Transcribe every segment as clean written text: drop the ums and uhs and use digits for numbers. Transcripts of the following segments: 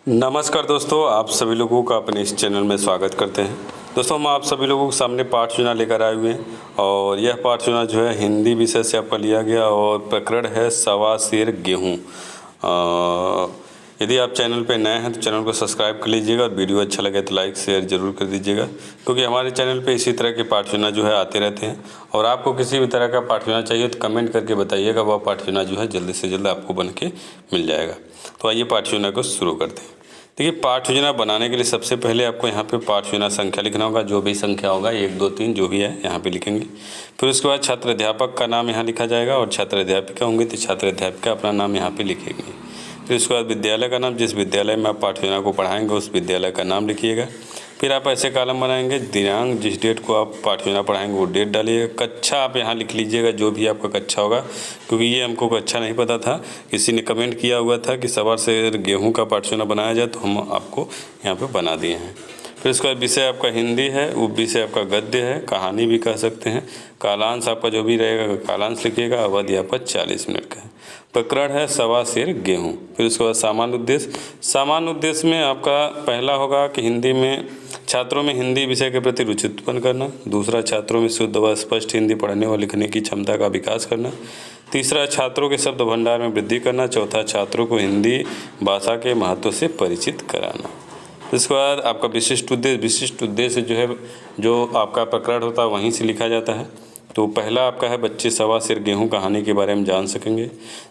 नमस्कार दोस्तों, आप सभी लोगों का अपने इस चैनल में स्वागत करते हैं। दोस्तों, हम आप सभी लोगों के सामने पाठ चुना लेकर आए हुए हैं और यह पाठ चुना जो है हिंदी विषय से आपका लिया गया और प्रकरण है सवा सेर गेहूँ। यदि आप चैनल पे नए हैं तो चैनल को सब्सक्राइब कर लीजिएगा और वीडियो अच्छा लगे तो लाइक शेयर ज़रूर कर दीजिएगा, क्योंकि हमारे चैनल पे इसी तरह के पाठ चुना जो है आते रहते हैं। और आपको किसी भी तरह का पाठ चुना चाहिए तो कमेंट करके बताइएगा, वह पाठ चुना जो है जल्दी से जल्द आपको बन के मिल जाएगा। तो आइए पाठ चुना को शुरू करते हैं। देखिए, पाठ योजना बनाने के लिए सबसे पहले आपको यहाँ पे पाठ योजना संख्या लिखना होगा। जो भी संख्या होगा 1 2 3 जो भी है यहाँ पे लिखेंगे। फिर उसके बाद छात्र अध्यापक का नाम यहाँ लिखा जाएगा और छात्र अध्यापिका होंगे तो छात्र अध्यापिका अपना नाम यहाँ पे लिखेंगे। फिर उसके बाद विद्यालय का नाम, जिस विद्यालय में आप पाठ योजना को पढ़ाएंगे उस विद्यालय का नाम लिखिएगा। फिर आप ऐसे कॉलम बनाएंगे, दिनांक जिस डेट को आप पाठ योजना पढ़ाएंगे वो डेट डालिएगा। कक्षा आप यहाँ लिख लीजिएगा, जो भी आपका कक्षा होगा, क्योंकि ये हमको कक्षा नहीं पता था। किसी ने कमेंट किया हुआ था कि सवा सेर गेहूँ का पाठ योजना बनाया जाए, तो हम आपको यहाँ पे बना दिए हैं। फिर उसका विषय आपका हिंदी है, उप विषय आपका गद्य है, कहानी भी कह सकते हैं। कालांश आपका जो भी रहेगा कालांश लिखिएगा। अवधि आपका 40 मिनट का है। प्रकरण है सवा सेर गेहूँ। फिर उसके बाद सामान्य उद्देश्य। सामान्य उद्देश्य में आपका पहला होगा कि हिंदी में छात्रों में हिंदी विषय के प्रति रुचि उत्पन्न करना। दूसरा, छात्रों में शुद्ध व स्पष्ट हिंदी पढ़ने व लिखने की क्षमता का विकास करना। तीसरा, छात्रों के शब्द भंडार में वृद्धि करना। चौथा, छात्रों को हिंदी भाषा के महत्व से परिचित कराना। इसके बाद आपका विशिष्ट उद्देश्य जो है, जो आपका प्रकरण होता है वहीं से लिखा जाता है। तो पहला आपका है बच्चे सवा सेर गेहूँ कहानी के बारे में जान सकेंगे।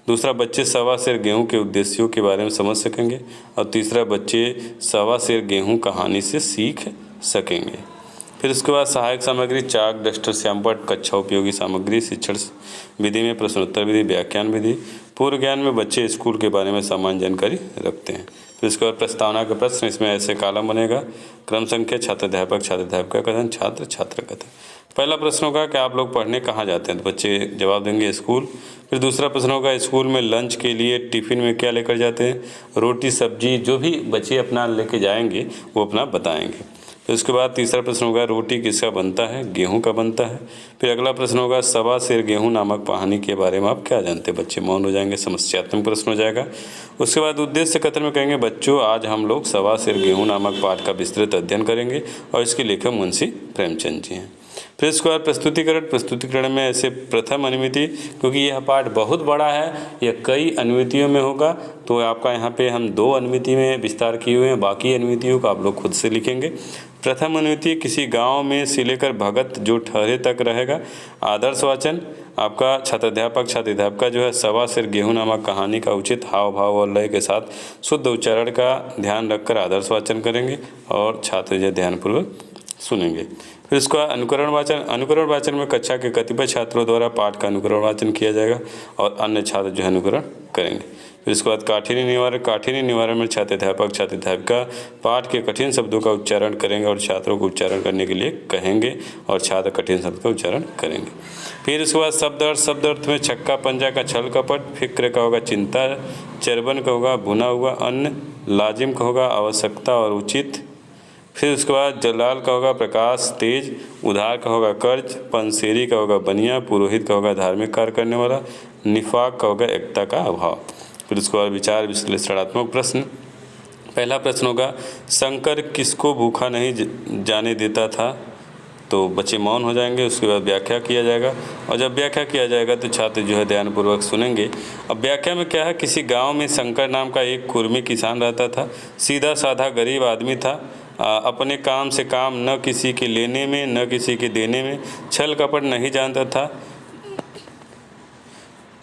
दूसरा, बच्चे सवा सेर गेहूँ के उद्देश्यों के बारे में समझ सकेंगे। और तीसरा, बच्चे सवा सेर गेहूँ कहानी से सीख सकेंगे। फिर उसके बाद सहायक सामग्री चाक, डस्टर, श्यामपट्ट, कक्षा उपयोगी सामग्री, शिक्षण विधि में प्रश्नोत्तर विधि, व्याख्यान विधि। पूर्व ज्ञान में बच्चे स्कूल के बारे में सामान्य जानकारी रखते हैं। फिर इसके बाद प्रस्तावना का प्रश्न, इसमें ऐसे कॉलम बनेगा। क्रम संख्या छात्र अध्यापक का कथन, छात्र कथन। पहला प्रश्न होगा कि आप लोग पढ़ने कहाँ जाते हैं, तो बच्चे जवाब देंगे स्कूल। फिर दूसरा प्रश्न होगा स्कूल में लंच के लिए टिफ़िन में क्या लेकर जाते हैं, रोटी सब्जी, जो भी बच्चे अपना लेके जाएंगे वो अपना बताएंगे। फिर उसके बाद तीसरा प्रश्न होगा रोटी किसका बनता है, गेहूं का बनता है। फिर अगला प्रश्न होगा सवा सेर गेहूं नामक कहानी के बारे में आप क्या जानते हैं, बच्चे मौन हो जाएंगे, समस्यात्मक प्रश्न हो जाएगा। उसके बाद उद्देश्य कथन में कहेंगे बच्चों आज हम लोग सवा सेर गेहूं नामक पाठ का विस्तृत अध्ययन करेंगे और इसके लेखक मुंशी प्रेमचंद जी हैं। फिर इसके बाद प्रस्तुतिकरण में ऐसे प्रथम अनुमिति, क्योंकि यह पाठ बहुत बड़ा है, यह कई अनुमितियों में होगा, तो आपका यहाँ पे हम 2 अनुमिति में विस्तार किए हुए हैं। बाकी अनुमितियों को आप लोग खुद से लिखेंगे। प्रथम अनुमिति किसी गांव में से लेकर भगत जो ठहरे तक रहेगा। आदर्श वाचन आपका छात्र अध्यापका जो है सवा सेर गेहूँ नामक कहानी का उचित हाव भाव और लय के साथ शुद्ध उच्चारण का ध्यान रखकर आदर्श वाचन करेंगे और छात्र जो ध्यानपूर्वक सुनेंगे। फिर इसका अनुकरण वाचन में कक्षा के कतिपय छात्रों द्वारा पाठ का अनुकरण वाचन किया जाएगा और अन्य छात्र जो है अनुकरण करेंगे। फिर इसके बाद काठिन्य निवारण में छात्र अध्यापिका पाठ के कठिन शब्दों का उच्चारण करेंगे और छात्रों को उच्चारण करने के लिए कहेंगे और छात्र कठिन शब्द का उच्चारण करेंगे। फिर इसके बाद शब्द अर्थ में छक्का पंजा का छल कपट, फिक्र का होगा चिंता, चरबन का होगा भुना हुआ अन्न, लाजिम का होगा आवश्यकता और उचित। फिर उसके बाद जलाल का होगा प्रकाश तेज, उधार का होगा कर्ज, पंसेरी का होगा बनिया, पुरोहित का होगा धार्मिक कार्य करने वाला, निफाक का होगा एकता का अभाव। फिर उसके बाद विचार विश्लेषणात्मक प्रश्न। पहला प्रश्न होगा शंकर किसको भूखा नहीं जाने देता था, तो बच्चे मौन हो जाएंगे। उसके बाद व्याख्या किया जाएगा और जब व्याख्या किया जाएगा तो छात्र जो है ध्यानपूर्वक सुनेंगे। अब व्याख्या में क्या है, किसी गांव में शंकर नाम का एक कुर्मी किसान रहता था। सीधा साधा गरीब आदमी था। अपने काम से काम, न किसी के लेने में न किसी के देने में, छल कपट नहीं जानता था,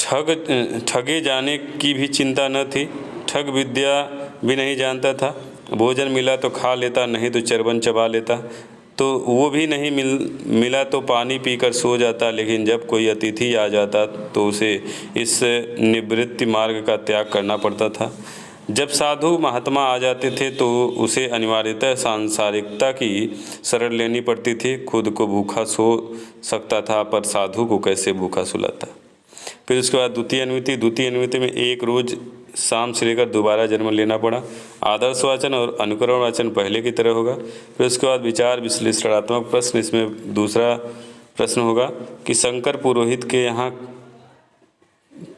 ठगे जाने की भी चिंता न थी, ठग विद्या भी नहीं जानता था। भोजन मिला तो खा लेता, नहीं तो चरबन चबा लेता, तो वो भी नहीं मिला तो पानी पीकर सो जाता। लेकिन जब कोई अतिथि आ जाता तो उसे इस निवृत्ति मार्ग का त्याग करना पड़ता था। जब साधु महात्मा आ जाते थे तो उसे अनिवार्यतः सांसारिकता की शरण लेनी पड़ती थी। खुद को भूखा सो सकता था पर साधु को कैसे भूखा सुलाता। फिर उसके बाद द्वितीय अनुमिति में एक रोज शाम से लेकर दोबारा जन्म लेना पड़ा। आदर्श वाचन और अनुकरण वाचन पहले की तरह होगा। फिर उसके बाद विचार विश्लेषणात्मक प्रश्न। इसमें दूसरा प्रश्न होगा कि शंकर पुरोहित के यहाँ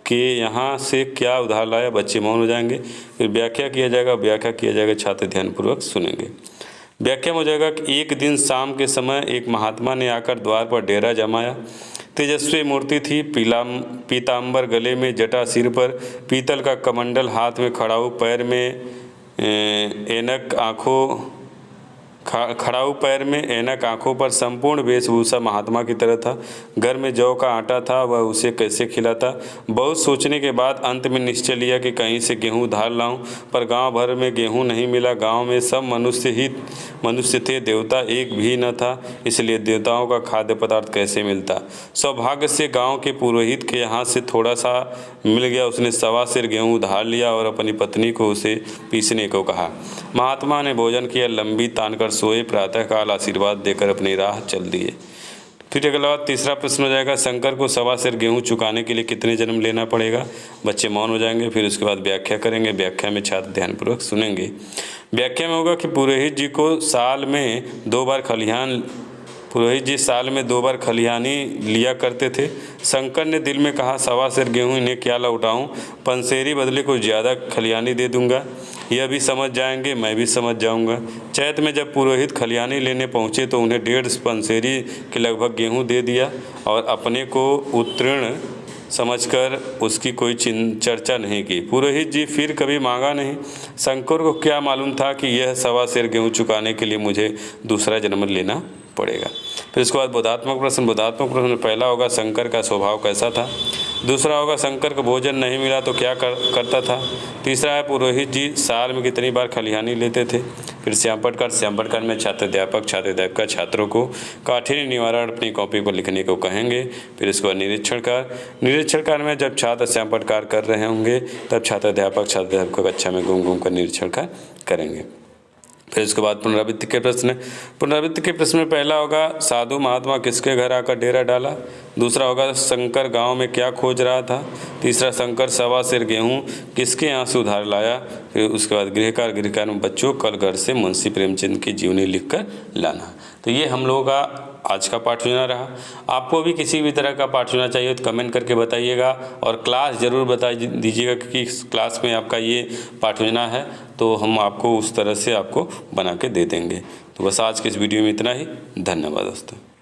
के यहाँ से क्या उधार लाया, बच्चे मौन हो जाएंगे। फिर व्याख्या किया जाएगा, व्याख्या किया जाएगा, छात्र ध्यानपूर्वक सुनेंगे। व्याख्या में हो जाएगा कि एक दिन शाम के समय एक महात्मा ने आकर द्वार पर डेरा जमाया। तेजस्वी मूर्ति थी, पीताम्बर गले में जटा, सिर पर पीतल का कमंडल, हाथ में खड़ाऊ, पैर में ऐनक, आंखों पर संपूर्ण वेशभूषा महात्मा की तरह था। घर में जौ का आटा था, वह उसे कैसे खिलाता। बहुत सोचने के बाद अंत में निश्चय लिया कि कहीं से गेहूं उधार लाऊं, पर गांव भर में गेहूं नहीं मिला। गांव में सब मनुष्य थे, देवता एक भी न था, इसलिए देवताओं का खाद्य पदार्थ कैसे मिलता। सौभाग्य से गाँव के पुरोहित के यहाँ से थोड़ा सा मिल गया। उसने 1.25 सेर गेहूँ उधार लिया और अपनी पत्नी को उसे पीसने को कहा। महात्मा ने भोजन किया, लंबी तान कर सोए, प्रातःकाल आशीर्वाद देकर अपनी राह चल दिए। फिर अगला तीसरा प्रश्न हो जाएगा, शंकर को 1.25 सेर गेहूँ चुकाने के लिए कितने जन्म लेना पड़ेगा। बच्चे मौन हो जाएंगे। फिर उसके बाद व्याख्या करेंगे, व्याख्या में छात्र ध्यानपूर्वक सुनेंगे। व्याख्या में होगा कि पुरोहित जी साल में 2 बार खलिहानी लिया करते थे। शंकर ने दिल में कहा, 1.25 सेर गेहूँ इन्हें क्या लौटाऊं, पंसेरी बदले कुछ ज़्यादा खलिहानी दे दूंगा, यह भी समझ जाएंगे, मैं भी समझ जाऊंगा। चैत में जब पुरोहित खलिहानी लेने पहुंचे तो उन्हें 1.5 पंसेरी के लगभग गेहूँ दे दिया और अपने को उत्तीर्ण समझकर उसकी कोई चर्चा नहीं की। पुरोहित जी फिर कभी मांगा नहीं। शंकर को क्या मालूम था कि यह 1.25 सेर गेहूँ चुकाने के लिए मुझे दूसरा जन्म लेना पड़ेगा। फिर इसके बाद बोधात्मक प्रश्न में पहला होगा, शंकर का स्वभाव कैसा था। दूसरा होगा, शंकर को भोजन नहीं मिला तो क्या करता था। तीसरा है, पुरोहित जी साल में कितनी बार खलिहानी लेते थे। फिर श्यामपटकार में छात्राध्यापक छात्रों को काठिन्य निवारण अपनी कॉपी पर लिखने को कहेंगे। फिर इसके बाद निरीक्षणकार में जब छात्र श्यामपटकार कर रहे होंगे तब छात्राध्यापक कक्षा में घूम कर निरीक्षण करेंगे। फिर उसके बाद पुनरावृत्ति के प्रश्न में पहला होगा, साधु महात्मा किसके घर आकर डेरा डाला। दूसरा होगा, शंकर गांव में क्या खोज रहा था। तीसरा, शंकर 1.25 सेर गेहूँ किसके यहाँ से उधार लाया। फिर उसके बाद गृहकार में बच्चों कल घर से मुंशी प्रेमचंद की जीवनी लिखकर लाना। तो ये हम लोगों का आज का पाठ योजना रहा। आपको भी किसी भी तरह का पाठ योजना चाहिए तो कमेंट करके बताइएगा और क्लास ज़रूर बता दीजिएगा कि किस क्लास में आपका ये पाठ योजना है, तो हम आपको उस तरह से आपको बना के दे देंगे। तो बस आज के इस वीडियो में इतना ही। धन्यवाद दोस्तों।